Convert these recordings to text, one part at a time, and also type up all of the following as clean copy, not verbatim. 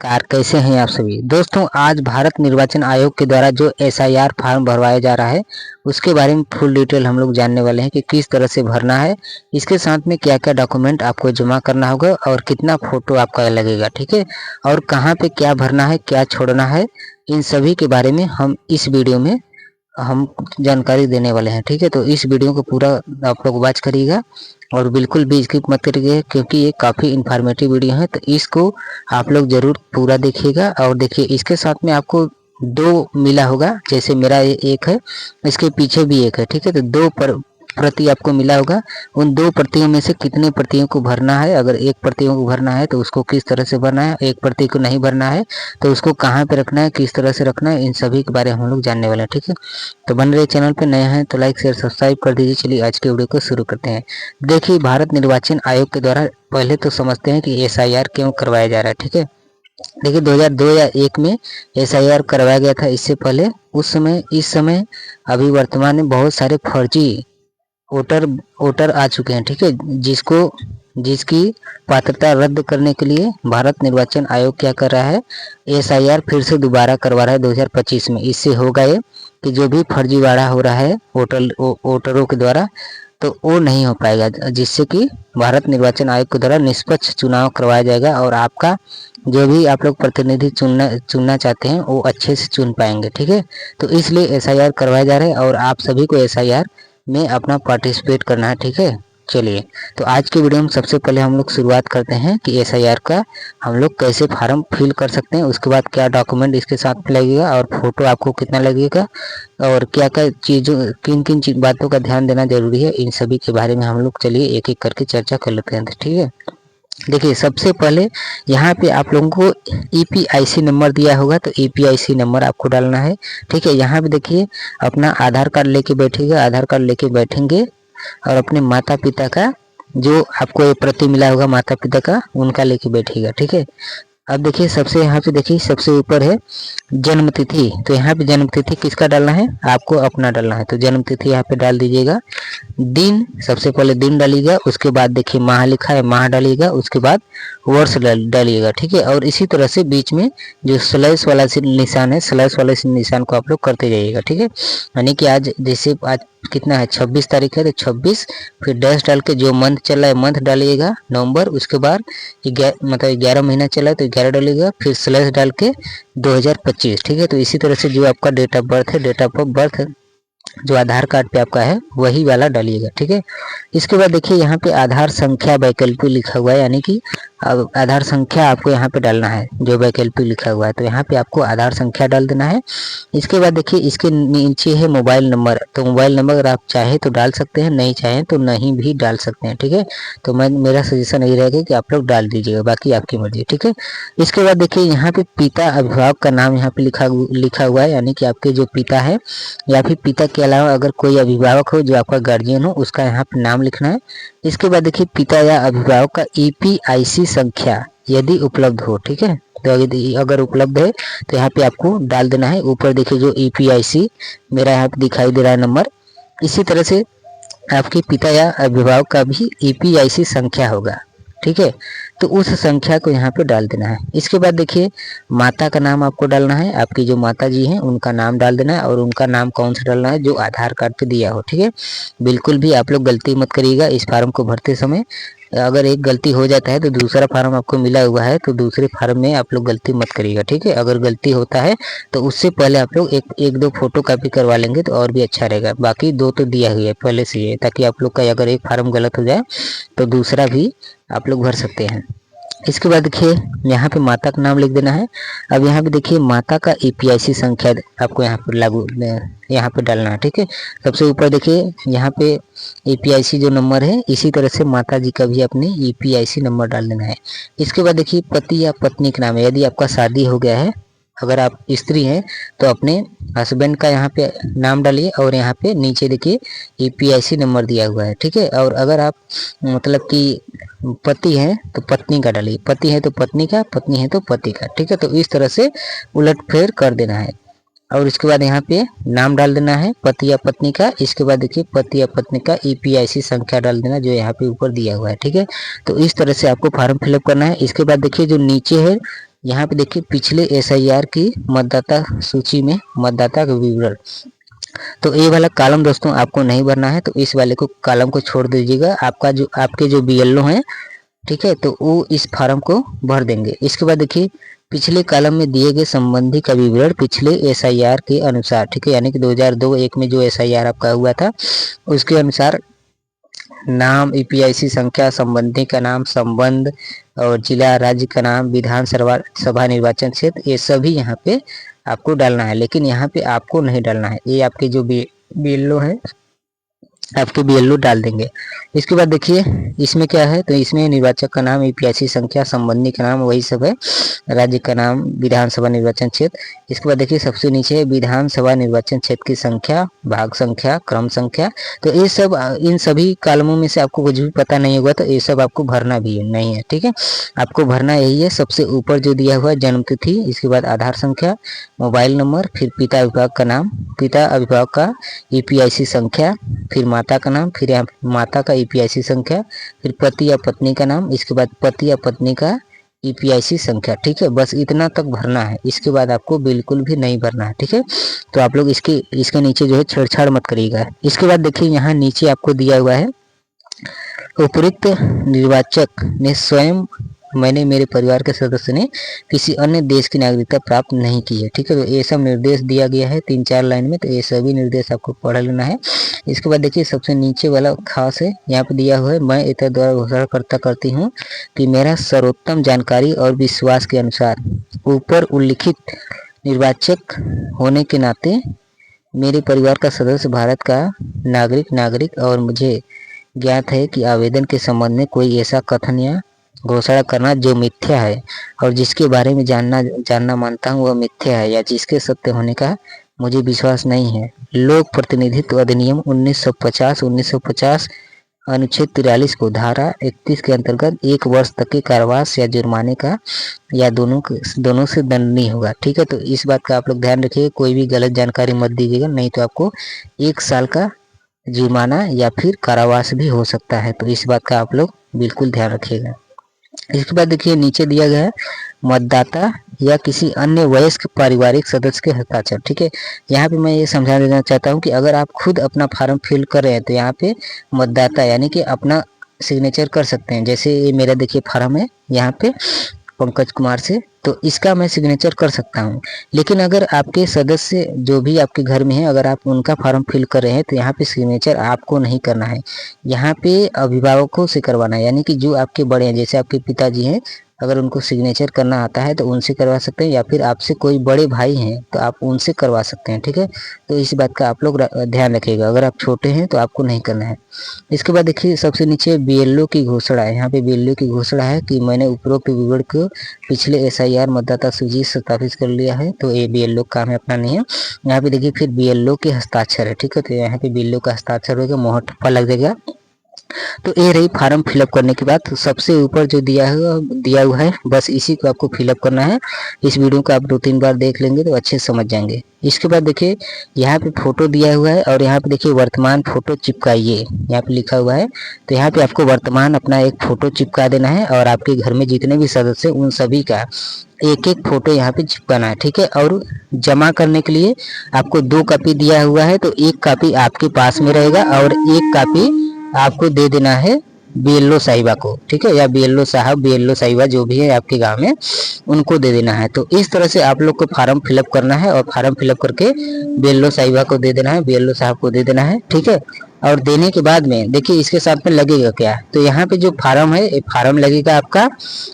नमस्कार, कैसे हैं आप सभी दोस्तों। आज भारत निर्वाचन आयोग के द्वारा जो एसआईआर फॉर्म भरवाया जा रहा है उसके बारे में फुल डिटेल हम लोग जानने वाले हैं कि किस तरह से भरना है, इसके साथ में क्या क्या डॉक्यूमेंट आपको जमा करना होगा और कितना फोटो आपका लगेगा, ठीक है। और कहाँ पे क्या भरना है, क्या छोड़ना है, इन सभी के बारे में हम इस वीडियो में हम जानकारी देने वाले हैं, ठीक है। तो इस वीडियो को पूरा आप लोग वॉच करिएगा और बिल्कुल भी स्किप मत करिएगा क्योंकि ये काफ़ी इन्फॉर्मेटिव वीडियो है। तो इसको आप लोग ज़रूर पूरा देखिएगा। और देखिए, इसके साथ में आपको दो मिला होगा, जैसे मेरा एक है, इसके पीछे भी एक है, ठीक है। तो दो प्रति आपको मिला होगा। उन दो प्रतियों में से कितने प्रतियों को भरना है, अगर एक प्रतियों को भरना है तो उसको किस तरह से भरना है, एक प्रति को नहीं भरना है तो उसको कहाँ पे रखना है, किस तरह से रखना है, इन सभी के बारे में हम लोग जानने वाले हैं, ठीक है। तो बन रहे चैनल पे नए हैं तो लाइक शेयर सब्सक्राइब कर दीजिए। चलिए आज के वीडियो को शुरू करते हैं। देखिए, भारत निर्वाचन आयोग के द्वारा पहले तो समझते हैं कि एसआईआर क्यों करवाया जा रहा है, ठीक है। देखिए 2002 या 1 में एसआईआर करवाया गया था। इससे पहले इस समय अभी वर्तमान में बहुत सारे फर्जी वोटर आ चुके हैं, ठीक है। जिसकी पात्रता रद्द करने के लिए भारत निर्वाचन आयोग क्या कर रहा है, एसआईआर फिर से दोबारा करवा रहा है 2025 में। इससे होगा ये कि जो भी फर्जीवाड़ा हो रहा है वोटरों के द्वारा तो वो नहीं हो पाएगा, जिससे कि भारत निर्वाचन आयोग के द्वारा निष्पक्ष चुनाव करवाया जाएगा और आपका जो भी आप लोग प्रतिनिधि चुनना चाहते हैं वो अच्छे से चुन पाएंगे, ठीक है। तो इसलिए एसआईआर करवाया जा रहा है और आप सभी को एसआईआर में अपना पार्टिसिपेट करना है, ठीक है। चलिए, तो आज के वीडियो में सबसे पहले हम लोग शुरुआत करते हैं कि एसआईआर का हम लोग कैसे फॉर्म फिल कर सकते हैं, उसके बाद क्या डॉक्यूमेंट इसके साथ लगेगा और फोटो आपको कितना लगेगा और क्या क्या चीज़ों किन किन बातों का ध्यान देना जरूरी है, इन सभी के बारे में हम लोग चलिए एक एक करके चर्चा कर लेते हैं, ठीक है। देखिए, सबसे पहले यहाँ पे आप लोगों को ईपीआईसी नंबर दिया होगा, तो ईपीआईसी नंबर आपको डालना है, ठीक है। यहाँ पे देखिए अपना आधार कार्ड लेके बैठिएगा, आधार कार्ड लेके बैठेंगे और अपने माता पिता का जो आपको ये प्रति मिला होगा माता पिता का, उनका लेके बैठिएगा, ठीक है। अब देखिए सबसे यहाँ पे देखिए सबसे ऊपर है जन्म तिथि, तो यहाँ पे जन्म तिथि किसका डालना है, आपको अपना डालना है। तो जन्म तिथि यहाँ पे डाल दीजिएगा। दिन, सबसे पहले दिन डालिएगा, उसके बाद देखिए माह लिखा है माह डालिएगा, उसके बाद वर्ष डालिएगा, ठीक है। और इसी तरह से बीच में जो स्लैश वाला निशान है, स्लैश वाले निशान को आप लोग करते जाइएगा, ठीक है। यानी कि आज जैसे आज कितना है 26 तारीख है तो 26, फिर डैश डाल के जो मंथ चल रहा है मंथ डालिएगा, नवंबर, उसके बाद 11 महीना चला है तो 11 डालिएगा, फिर स्लैश डाल के 2025, ठीक है। तो इसी तरह से जो आपका डेट ऑफ बर्थ है, डेट ऑफ बर्थ जो आधार कार्ड पे आपका है वही वाला डालिएगा, ठीक है। इसके बाद देखिए यहाँ पे आधार संख्या वैकल्पिक लिखा हुआ है, यानी कि आधार संख्या आपको यहाँ पे डालना है जो वैकल्पिक लिखा हुआ है, तो यहाँ पे आपको आधार संख्या डाल देना है। इसके बाद देखिए इसके नीचे है मोबाइल नंबर, तो मोबाइल नंबर अगर आप चाहे तो डाल सकते हैं, नहीं चाहें तो नहीं भी डाल सकते हैं, ठीक है। तो मेरा सजेशन यही रहेगा कि आप लोग डाल दीजिएगा, बाकी आपकी मर्जी, ठीक है। इसके बाद देखिए यहाँ पे पिता अभिभावक का नाम यहाँ पे लिखा हुआ है, यानी कि आपके जो पिता है या फिर पिता के अलावा अगर कोई अभिभावक हो जो आपका गार्जियन हो उसका यहाँ पे नाम लिखना है। इसके बाद देखिए पिता या अभिभावक का ईपीआईसी संख्या यदि उपलब्ध हो, ठीक है। तो अगर उपलब्ध है तो यहाँ पे आपको डाल देना है। ऊपर देखिए जो ईपीआईसी मेरा यहाँ पे दिखाई दे रहा है नंबर, इसी तरह से आपके पिता या अभिभावक का भी ईपीआईसी संख्या होगा, ठीक है। तो उस संख्या को यहाँ पे डाल देना है। इसके बाद देखिए माता का नाम आपको डालना है, आपकी जो माता जी हैं उनका नाम डाल देना है और उनका नाम कौन सा डालना है, जो आधार कार्ड पे दिया हो, ठीक है। बिल्कुल भी आप लोग गलती मत करिएगा इस फार्म को भरते समय। अगर एक गलती हो जाता है तो दूसरा फार्म आपको मिला हुआ है तो दूसरे फार्म में आप लोग गलती मत करिएगा, ठीक है। अगर गलती होता है तो उससे पहले आप लोग एक दो फोटो कॉपी करवा लेंगे तो और भी अच्छा रहेगा। बाकी दो तो दिया हुआ है पहले से ही, ताकि आप लोग का अगर एक फार्म गलत हो जाए तो दूसरा भी आप लोग भर सकते हैं। इसके बाद देखिए यहाँ पे माता का नाम लिख देना है। अब यहाँ पे देखिए माता का ईपीआईसी संख्या आपको यहाँ पे डालना है, ठीक है। सबसे ऊपर देखिए यहाँ पे ईपीआईसी जो नंबर है, इसी तरह से माता जी का भी अपने ईपीआईसी नंबर डाल देना है। इसके बाद देखिए पति या पत्नी का नाम है, यदि आपका शादी हो गया है, अगर आप स्त्री हैं तो अपने हस्बैंड का यहाँ पे नाम डालिए और यहाँ पे नीचे देखिए ईपीआईसी नंबर दिया हुआ है, ठीक है। और अगर आप मतलब कि पति हैं तो पत्नी का डालिए, पति है तो पत्नी का, पत्नी है तो पति का, ठीक है। तो इस तरह से उलट फेर कर देना है और इसके बाद यहाँ पे नाम डाल देना है पति या पत्नी का। इसके बाद देखिए पति या पत्नी का ईपीआईसी संख्या डाल देना जो यहाँ पे ऊपर दिया हुआ है, ठीक है। तो इस तरह से आपको फॉर्म फिलअप करना है। इसके बाद देखिए जो नीचे है यहाँ पे देखिए पिछले एसआईआर की मतदाता सूची में मतदाता का विवरण, तो ये वाला कॉलम दोस्तों आपको नहीं भरना है, तो इस वाले को कॉलम को छोड़ दीजिएगा। आपके जो बीएलओ हैं, ठीक है, तो वो इस फार्म को भर देंगे। इसके बाद देखिए पिछले कॉलम में दिए गए संबंधी का विवरण पिछले एसआईआर के अनुसार, ठीक है, यानी कि 2002-1 में जो एसआईआर आपका हुआ था उसके अनुसार नाम, ईपीआईसी संख्या, संबंधी का नाम, संबंध और जिला राज्य का नाम, विधानसभा निर्वाचन क्षेत्र, ये सभी यहाँ पे आपको डालना है। लेकिन यहाँ पे आपको नहीं डालना है, ये आपके जो बीएलओ है आपके बीएलओ डाल देंगे। इसके बाद देखिए इसमें क्या है, तो इसमें निर्वाचक का नाम, ईपीआईसी संख्या, संबंधी का नाम, वही सब है, राज्य का नाम, विधानसभा निर्वाचन क्षेत्र। इसके बाद देखिए सबसे नीचे है विधानसभा निर्वाचन क्षेत्र की संख्या, भाग संख्या, क्रम संख्या। तो ये सब, इन सभी कॉलमों में से आपको कुछ भी पता नहीं होगा तो ये सब आपको भरना भी नहीं है, ठीक है। आपको भरना यही है, सबसे ऊपर जो दिया हुआ है जन्म तिथि, इसके बाद आधार संख्या, मोबाइल नंबर, फिर पिता अभिभावक का नाम, पिता अभिभावक का ईपीआईसी संख्या, फिर माता का नाम, फिर यहाँ माता का ईपीआईसी संख्या, फिर पति या पत्नी का नाम, इसके बाद पति या पत्नी का ईपीआईसी संख्या, ठीक है। बस इतना तक भरना है, इसके बाद आपको बिल्कुल भी नहीं भरना है, ठीक है। तो आप लोग इसके नीचे जो है छेड़छाड़ मत करिएगा। इसके बाद देखिए यहाँ नीचे आपको दिया हुआ है उपयुक्त निर्वाचक ने स्वयं, मैंने, मेरे परिवार के सदस्य ने किसी अन्य देश की नागरिकता प्राप्त नहीं की है, ठीक है। तो ये सब निर्देश दिया गया है 3-4 लाइन में, तो ये सभी निर्देश आपको पढ़ लेना है। इसके बाद देखिए सबसे नीचे वाला खास है, यहाँ पे दिया हुआ है, मैं इतर द्वारा घोषणा करती हूँ कि मेरा सर्वोत्तम जानकारी और विश्वास के अनुसार ऊपर उल्लिखित निर्वाचक होने के नाते मेरे परिवार का सदस्य भारत का नागरिक और मुझे ज्ञात है कि आवेदन के संबंध में कोई ऐसा कथन या घोषणा करना जो मिथ्या है और जिसके बारे में जानना मानता हूँ वह मिथ्या है या जिसके सत्य होने का मुझे विश्वास नहीं है। लोक प्रतिनिधित्व अधिनियम 1950 अनुच्छेद 43 को धारा 31 के अंतर्गत 1 वर्ष तक के कारावास या जुर्माने का या दोनों से दंडनीय होगा, ठीक है। तो इस बात का आप लोग ध्यान रखिए, कोई भी गलत जानकारी मत दीजिएगा, नहीं तो आपको 1 साल का जुर्माना या फिर कारावास भी हो सकता है। तो इस बात का आप लोग बिल्कुल ध्यान रखिएगा। इसके बाद देखिए नीचे दिया गया है मतदाता या किसी अन्य वयस्क पारिवारिक सदस्य के हस्ताक्षर, ठीक है। यहाँ पे मैं ये समझा देना चाहता हूँ कि अगर आप खुद अपना फॉर्म फिल कर रहे हैं तो यहाँ पे मतदाता यानी कि अपना सिग्नेचर कर सकते हैं। जैसे ये मेरा देखिए फॉर्म है यहाँ पे पंकज कुमार से, तो इसका मैं सिग्नेचर कर सकता हूँ। लेकिन अगर आपके सदस्य जो भी आपके घर में है, अगर आप उनका फॉर्म फिल कर रहे हैं तो यहाँ पे सिग्नेचर आपको नहीं करना है, यहाँ पे अभिभावकों से करवाना है। यानी कि जो आपके बड़े हैं, जैसे आपके पिताजी हैं, अगर उनको सिग्नेचर करना आता है तो उनसे करवा सकते हैं, या फिर आपसे कोई बड़े भाई हैं तो आप उनसे करवा सकते हैं, ठीक है। तो इस बात का आप लोग ध्यान रखिएगा, अगर आप छोटे हैं तो आपको नहीं करना है। इसके बाद देखिए सबसे नीचे बीएलओ की घोषणा है, यहाँ पे बीएलओ की घोषणा है कि मैंने उपरोक्त विवरण को पिछले एसआईआर मतदाता सूची सत्यापित कर लिया है। तो ये बीएलओ काम है, अपना नहीं है। यहाँ पे देखिए फिर बीएलओ के हस्ताक्षर है, ठीक है। तो यहाँ पे बीएलओ का हस्ताक्षर होगा, मोहर ठप्पा लग जाएगा। तो ये रही फार्म फिलअप करने के बाद सबसे ऊपर जो दिया हुआ है बस इसी को आपको फिलअप करना है। इस वीडियो को आप 2-3 बार देख लेंगे तो अच्छे समझ जाएंगे। इसके बाद देखिए यहाँ पे फोटो दिया हुआ है और यहाँ पे देखिए वर्तमान फोटो चिपकाइए, यहाँ पे लिखा हुआ है। तो यहाँ पे आपको वर्तमान अपना एक फोटो चिपका देना है और आपके घर में जितने भी सदस्य उन सभी का एक फोटो यहाँ पे चिपकाना है, ठीक है। और जमा करने के लिए आपको 2 कॉपी दिया हुआ है, तो 1 कॉपी आपके पास में रहेगा और 1 कॉपी आपको दे देना है बीएलओ साहिबा को, ठीक है, या बीएलओ साहब, बीएलओ साहिबा जो भी है आपके गांव में उनको दे देना है। तो इस तरह से आप लोग को फार्म फिलअप करना है और फार्म फिलअप करके बीएलओ साहिबा को दे देना है, बीएलओ साहब को दे देना है, ठीक है। और देने के बाद में देखिए इसके साथ में लगेगा क्या, तो यहाँ पे जो फार्म है एक फार्म लगेगा आपका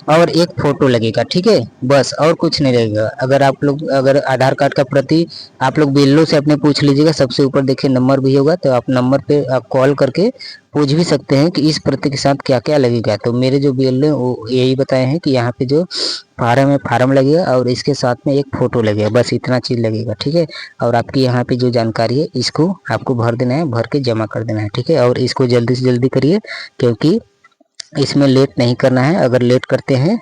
और एक फोटो लगेगा, ठीक है, बस और कुछ नहीं लगेगा। अगर आधार कार्ड का प्रति आप लोग बीएलओ से अपने पूछ लीजिएगा, सबसे ऊपर देखिए नंबर भी होगा, तो आप नंबर पे आप कॉल करके पूछ भी सकते हैं कि इस प्रति के साथ क्या क्या लगेगा। तो मेरे जो बीएलओ वो यही बताए हैं कि यहाँ पे जो फार्म है फार्म लगेगा और इसके साथ में एक फोटो लगेगा, बस इतना चीज लगेगा, ठीक है। और आपकी यहाँ पे जो जानकारी है इसको आपको भर देना है, भर के जमा कर देना है, ठीक है। और इसको जल्दी से जल्दी करिए क्योंकि इसमें लेट नहीं करना है। अगर लेट करते हैं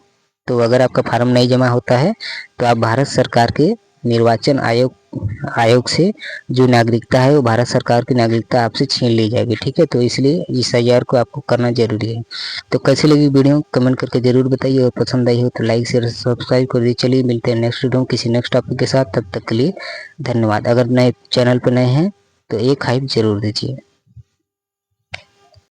तो अगर आपका फार्म नहीं जमा होता है तो आप भारत सरकार के निर्वाचन आयोग से जो नागरिकता है वो भारत सरकार की नागरिकता आपसे छीन ली जाएगी। ठीक है, तो इसलिए SIR को आपको करना जरूरी है। तो कैसी लगी वीडियो कमेंट करके जरूर बताइए, और पसंद आई हो तो लाइक शेयर सब्सक्राइब कर दीजिए। चलिए मिलते हैं नेक्स्ट वीडियो किसी नेक्स्ट टॉपिक के साथ, तब तक के लिए धन्यवाद। अगर नए चैनल पर नए हैं तो एक हाइप जरूर दीजिए।